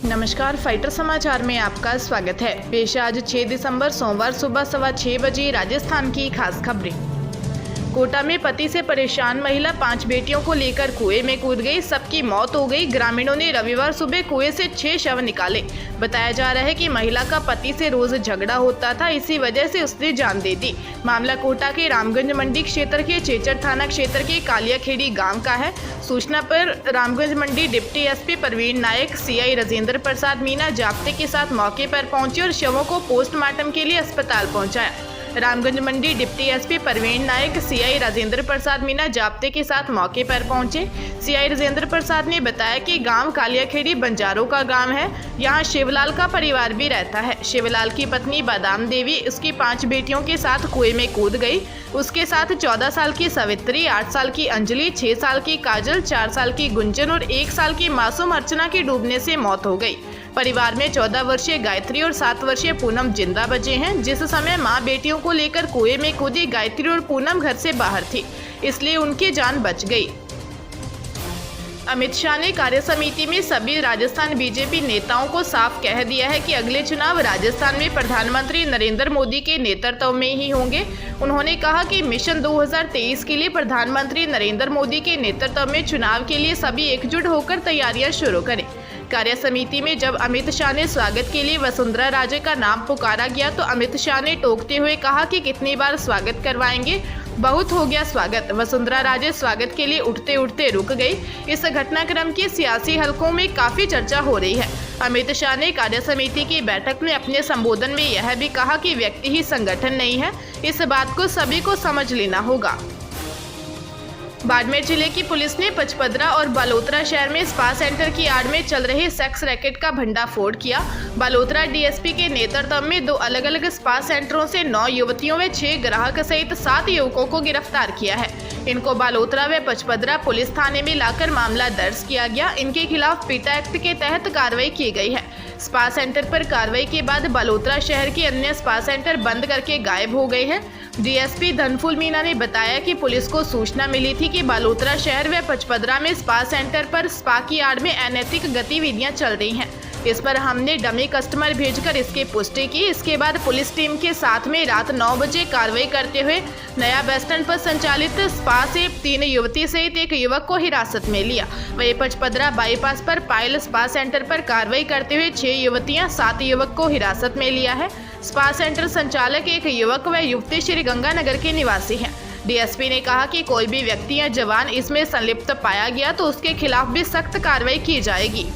नमस्कार, फाइटर समाचार में आपका स्वागत है। पेश आज 6 दिसंबर सोमवार सुबह 6:15 बजे राजस्थान की खास खबरें। कोटा में पति से परेशान महिला 5 बेटियों को लेकर कुएं में कूद गई, सबकी मौत हो गई। ग्रामीणों ने रविवार सुबह कुएं से 6 शव निकाले। बताया जा रहा है कि महिला का पति से रोज झगड़ा होता था, इसी वजह से उसने जान दे दी। मामला कोटा के रामगंज मंडी क्षेत्र के चेचर थाना क्षेत्र के कालियाखेड़ी गांव का है। सूचना पर रामगंज मंडी डिप्टी एसपी प्रवीण नायक, सीआई राजेंद्र प्रसाद मीना जाब्ते के साथ मौके पर पहुंचे और शवों को पोस्टमार्टम के लिए अस्पताल पहुंचाया। रामगंज मंडी डिप्टी एसपी प्रवीण नायक, सीआई राजेंद्र प्रसाद मीना जाब्ते के साथ मौके पर पहुंचे। सीआई राजेंद्र प्रसाद ने बताया कि गांव कालियाखेड़ी बंजारों का गांव है। यहां शिवलाल का परिवार भी रहता है। शिवलाल की पत्नी बादाम देवी उसकी 5 बेटियों के साथ कुएं में कूद गई। उसके साथ 14 साल की सवित्री, 8 साल की अंजलि, 6 साल की काजल, 4 साल की गुंजन और 1 साल की मासूम अर्चना की डूबने से मौत हो गई। परिवार में 14 वर्षीय गायत्री और 7 वर्षीय पूनम जिंदा बचे हैं। जिस समय मां बेटियों को लेकर कुएं में कूदी, गायत्री और पूनम घर से बाहर थी, इसलिए उनकी जान बच गई। अमित शाह ने कार्य समिति में सभी राजस्थान बीजेपी नेताओं को साफ कह दिया है कि अगले चुनाव राजस्थान में प्रधानमंत्री नरेंद्र मोदी के नेतृत्व में ही होंगे। उन्होंने कहा कि मिशन 2023 के लिए प्रधानमंत्री नरेंद्र मोदी के नेतृत्व में चुनाव के लिए सभी एकजुट होकर तैयारियां शुरू करें। कार्य समिति में जब अमित शाह ने स्वागत के लिए वसुंधरा राजे का नाम पुकारा गया तो अमित शाह ने टोकते हुए कहा कि कितनी बार स्वागत करवाएंगे, बहुत हो गया स्वागत। वसुंधरा राजे स्वागत के लिए उठते उठते रुक गई। इस घटनाक्रम की सियासी हलकों में काफी चर्चा हो रही है। अमित शाह ने कार्य समिति की बैठक में अपने संबोधन में यह भी कहा कि व्यक्ति ही संगठन नहीं है, इस बात को सभी को समझ लेना होगा। बाड़मेर जिले की पुलिस ने पचपदरा और बालोतरा शहर में स्पा सेंटर की आड़ में चल रहे सेक्स रैकेट का भंडाफोड़ किया। बालोतरा डीएसपी के नेतृत्व में 2 अलग अलग स्पा सेंटरों से 9 युवतियों व 6 ग्राहक सहित 7 युवकों को गिरफ्तार किया है। इनको बालोतरा व पचपदरा पुलिस थाने में लाकर मामला दर्ज किया गया। इनके खिलाफ पीटा एक्ट के तहत कार्रवाई की गई है। स्पा सेंटर पर कार्रवाई के बाद बालोतरा शहर के अन्य स्पा सेंटर बंद करके गायब हो गए हैं। डीएसपी धनफुल मीना ने बताया कि पुलिस को सूचना मिली थी कि बालोतरा शहर व पचपदरा में स्पा सेंटर पर स्पा की आड़ में अनैतिक गतिविधियां चल रही हैं। इस पर हमने डमी कस्टमर भेजकर इसकी पुष्टि की। इसके बाद पुलिस टीम के साथ में रात 9 बजे कार्रवाई करते हुए नया बस स्टैंड पर संचालित स्पा से 3 युवती सहित 1 युवक को हिरासत में लिया। वहीं पचपदरा बाईपास पर पायल स्पा सेंटर पर कार्रवाई करते हुए 6 युवतियां, 7 युवक को हिरासत में लिया है। स्पा सेंटर संचालक 1 युवक व युवती श्री गंगानगर के निवासी हैं। डीएसपी ने कहा कि कोई भी व्यक्ति या जवान इसमें संलिप्त पाया गया तो उसके खिलाफ भी सख्त कार्रवाई की जाएगी।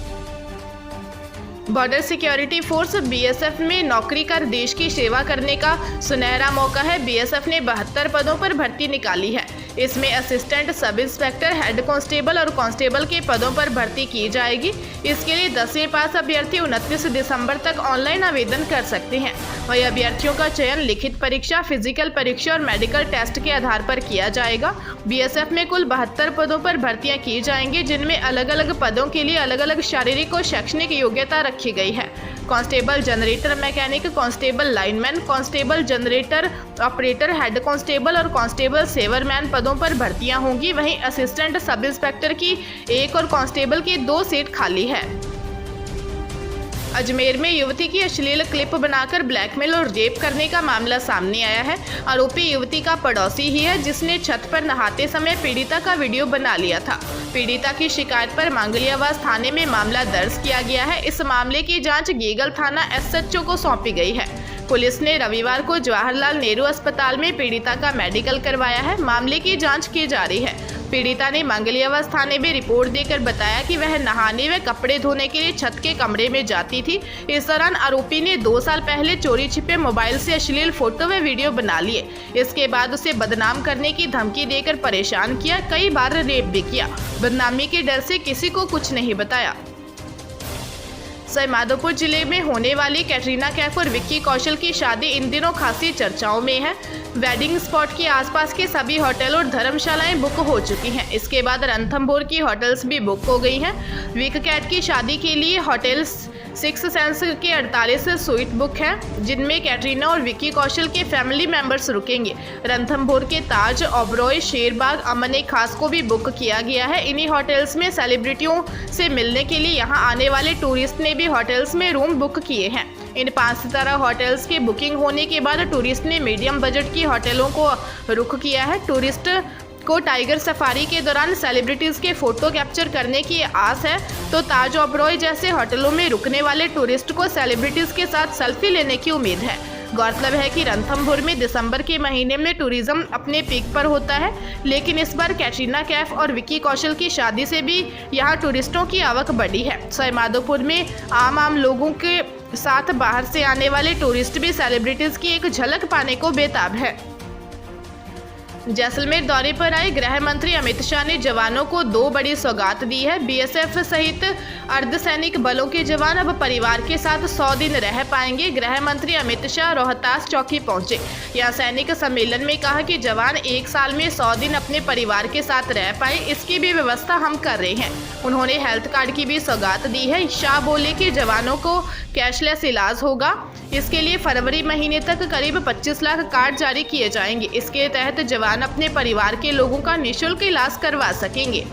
बॉर्डर सिक्योरिटी फोर्स बीएसएफ में नौकरी कर देश की सेवा करने का सुनहरा मौका है। बीएसएफ ने 72 पदों पर भर्ती निकाली है। इसमें assistant sub inspector, head constable और कांस्टेबल के पदों पर भर्ती की जाएगी। इसके लिए 10वीं पास अभ्यर्थी 29 दिसंबर तक ऑनलाइन आवेदन कर सकते हैं। वही अभ्यर्थियों का चयन लिखित परीक्षा, फिजिकल परीक्षा और मेडिकल टेस्ट के आधार पर किया जाएगा। बीएसएफ में कुल 72 पदों पर भर्तियां की जाएंगी, जिनमें अलग अलग पदों के लिए अलग अलग शारीरिक और शैक्षणिक योग्यता रखी गई है। Constable generator mechanic, constable lineman, constable generator operator, head constable और कांस्टेबल सेवरमैन पदों पर भर्तियां होंगी। वहीं असिस्टेंट सब इंस्पेक्टर की 1 और कांस्टेबल की 2 सीट खाली है। अजमेर में युवती की अश्लील क्लिप बनाकर ब्लैकमेल और रेप करने का मामला सामने आया है। आरोपी युवती का पड़ोसी ही है, जिसने छत पर नहाते समय पीड़िता का वीडियो बना लिया था। पीड़िता की शिकायत पर मांगलियावास थाने में मामला दर्ज किया गया है। इस मामले की जांच गेगल थाना एसएचओ को सौंपी गई है। पुलिस ने रविवार को जवाहरलाल नेहरू अस्पताल में पीड़िता का मेडिकल करवाया है। मामले की जांच की जा रही है। पीड़िता ने मांगलियावास थाने में रिपोर्ट देकर बताया कि वह नहाने व कपड़े धोने के लिए छत के कमरे में जाती थी। इस दौरान आरोपी ने 2 साल पहले चोरी छिपे मोबाइल से अश्लील फोटो व वीडियो बना लिए। इसके बाद उसे बदनाम करने की धमकी देकर परेशान किया, कई बार रेप भी किया। बदनामी के डर से किसी को कुछ नहीं बताया। सवाईमाधोपुर जिले में होने वाली कैटरीना कैफ और विक्की कौशल की शादी इन दिनों खासी चर्चाओं में है। वेडिंग स्पॉट के आसपास के सभी होटल और धर्मशालाएं बुक हो चुकी हैं। इसके बाद रणथंभौर की होटल्स भी बुक हो गई हैं। विक कैट की शादी के लिए होटल्स सिक्स सेंस के 48 स्वीट बुक हैं, जिनमें कैटरीना और विक्की कौशल के फैमिली मेंबर्स रुकेंगे। रणथंभौर के ताज, ओबरॉय, शेरबाग, अमन ए खास को भी बुक किया गया है। इन्हीं होटल्स में सेलिब्रिटियों से मिलने के लिए यहां आने वाले टूरिस्ट ने भी होटल्स में रूम बुक किए हैं। इन 5 सितारा होटल्स की बुकिंग होने के बाद टूरिस्ट ने मीडियम बजट की होटलों को रुख किया है। टूरिस्ट को टाइगर सफारी के दौरान सेलिब्रिटीज के फोटो कैप्चर करने की आस है, तो ताज, ओबरॉय जैसे होटलों में रुकने वाले टूरिस्ट को सेलिब्रिटीज के साथ सेल्फी लेने की उम्मीद है। गौरतलब है कि रणथंभौर में दिसंबर के महीने में टूरिज्म अपने पीक पर होता है, लेकिन इस बार कैटरीना कैफ और विक्की कौशल की शादी से भी यहाँ टूरिस्टों की आवक बढ़ी है। सवाईमाधोपुर में आम लोगों के साथ बाहर से आने वाले टूरिस्ट भी सेलिब्रिटीज की एक झलक पाने को बेताब है। जैसलमेर दौरे पर आए गृह मंत्री अमित शाह ने जवानों को 2 बड़ी सौगात दी है। बीएसएफ सहित अर्धसैनिक बलों के जवान अब परिवार के साथ 100 दिन रह पाएंगे। गृह मंत्री अमित शाह रोहतास चौकी पहुंचे। यह सैनिक सम्मेलन में कहा कि जवान 1 साल में 100 दिन अपने परिवार के साथ रह पाए, इसकी भी व्यवस्था हम कर रहे हैं। उन्होंने हेल्थ कार्ड की भी सौगात दी है। शाह बोले कि जवानों को कैशलेस इलाज होगा। इसके लिए फरवरी महीने तक करीब 25 लाख कार्ड जारी किए जाएंगे। इसके तहत जवान अपने परिवार के लोगों का निःशुल्क इलाज करवा सकेंगे।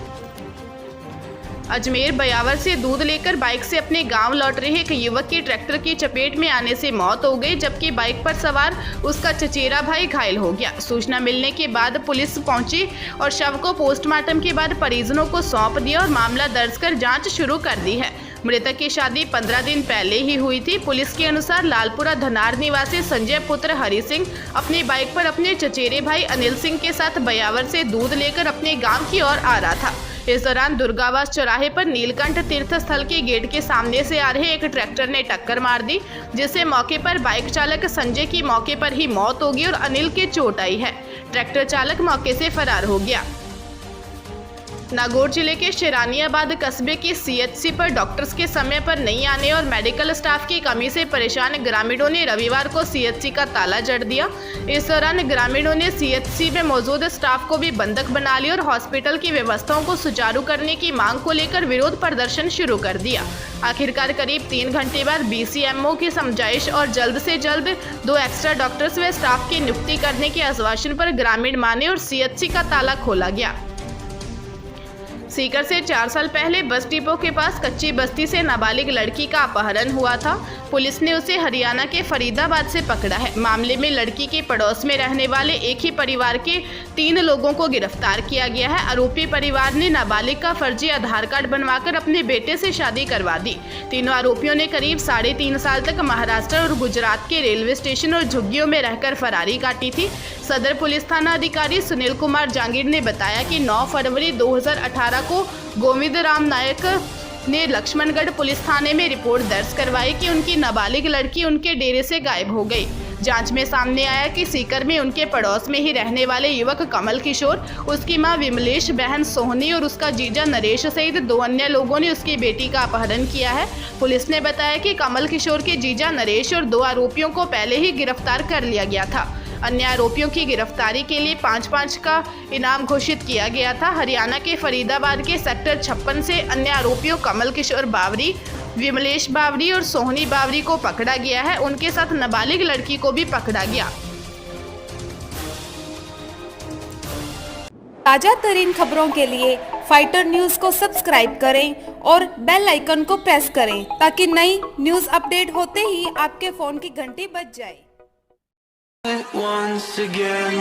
अजमेर बयावर से दूध लेकर बाइक से अपने गांव लौट रहे एक युवक की ट्रैक्टर की चपेट में आने से मौत हो गई, जबकि बाइक पर सवार उसका चचेरा भाई घायल हो गया। सूचना मिलने के बाद पुलिस पहुंची और शव को पोस्टमार्टम के बाद परिजनों को सौंप दिया और मामला दर्ज कर जांच शुरू कर दी है। मृतक की शादी 15 दिन पहले ही हुई थी। पुलिस के अनुसार लालपुरा धनार निवासी संजय पुत्र हरि सिंह अपनी बाइक पर अपने चचेरे भाई अनिल सिंह के साथ बयावर से दूध लेकर अपने गांव की ओर आ रहा था। इस दौरान दुर्गावास चौराहे पर नीलकंठ तीर्थ स्थल के गेट के सामने से आ रहे एक ट्रैक्टर ने टक्कर मार दी, जिससे मौके पर बाइक चालक संजय की मौके पर ही मौत हो गई और अनिल के चोट आई है। ट्रैक्टर चालक मौके से फरार हो गया। नागौर जिले के शेरानियाबाद कस्बे की सीएचसी पर डॉक्टर्स के समय पर नहीं आने और मेडिकल स्टाफ की कमी से परेशान ग्रामीणों ने रविवार को सीएचसी का ताला जड़ दिया। इस दौरान ग्रामीणों ने सीएचसी में मौजूद स्टाफ को भी बंधक बना लिया और हॉस्पिटल की व्यवस्थाओं को सुचारू करने की मांग को लेकर विरोध प्रदर्शन शुरू कर दिया। आखिरकार करीब 3 घंटे बाद बीसीएमओ की समझाइश और जल्द से जल्द 2 एक्स्ट्रा डॉक्टर्स व स्टाफ की नियुक्ति करने के आश्वासन पर ग्रामीण माने और सीएचसी का ताला खोला गया। सीकर से 4 साल पहले बस डिपो के पास कच्ची बस्ती से नाबालिग लड़की का अपहरण हुआ था। पुलिस ने उसे हरियाणा के फरीदाबाद से पकड़ा है। मामले में लड़की के पड़ोस में रहने वाले एक ही परिवार के 3 लोगों को गिरफ्तार किया गया है। आरोपी परिवार ने नाबालिग का फर्जी आधार कार्ड बनवाकर अपने बेटे से शादी करवा दी। तीनों आरोपियों ने करीब 3.5 साल तक महाराष्ट्र और गुजरात के रेलवे स्टेशन और झुग्गियों में रहकर फरारी काटी थी। सदर पुलिस थाना अधिकारी सुनील कुमार जांगीर ने बताया कि 9 फरवरी 2018 को गोविंद राम नायक ने लक्ष्मणगढ़ पुलिस थाने में रिपोर्ट दर्ज करवाई कि उनकी नाबालिग लड़की उनके डेरे से गायब हो गई। जांच में सामने आया कि सीकर में उनके पड़ोस में ही रहने वाले युवक कमल किशोर, उसकी मां विमलेश, बहन सोहनी और उसका जीजा नरेश सहित 2 अन्य लोगों ने उसकी बेटी का अपहरण किया है। पुलिस ने बताया कि कमल किशोर के जीजा नरेश और 2 आरोपियों को पहले ही गिरफ्तार कर लिया गया था। अन्य आरोपियों की गिरफ्तारी के लिए 5-5 का इनाम घोषित किया गया था। हरियाणा के फरीदाबाद के सेक्टर 56 से अन्य आरोपियों कमल किशोर बावरी, विमलेश बावरी और सोहनी बावरी को पकड़ा गया है। उनके साथ नाबालिग लड़की को भी पकड़ा गया। ताजा तरीन खबरों के लिए फाइटर न्यूज को सब्सक्राइब करें और बेल आइकन को प्रेस करें ताकि नई न्यूज अपडेट होते ही आपके फोन की घंटी बज जाए। Once again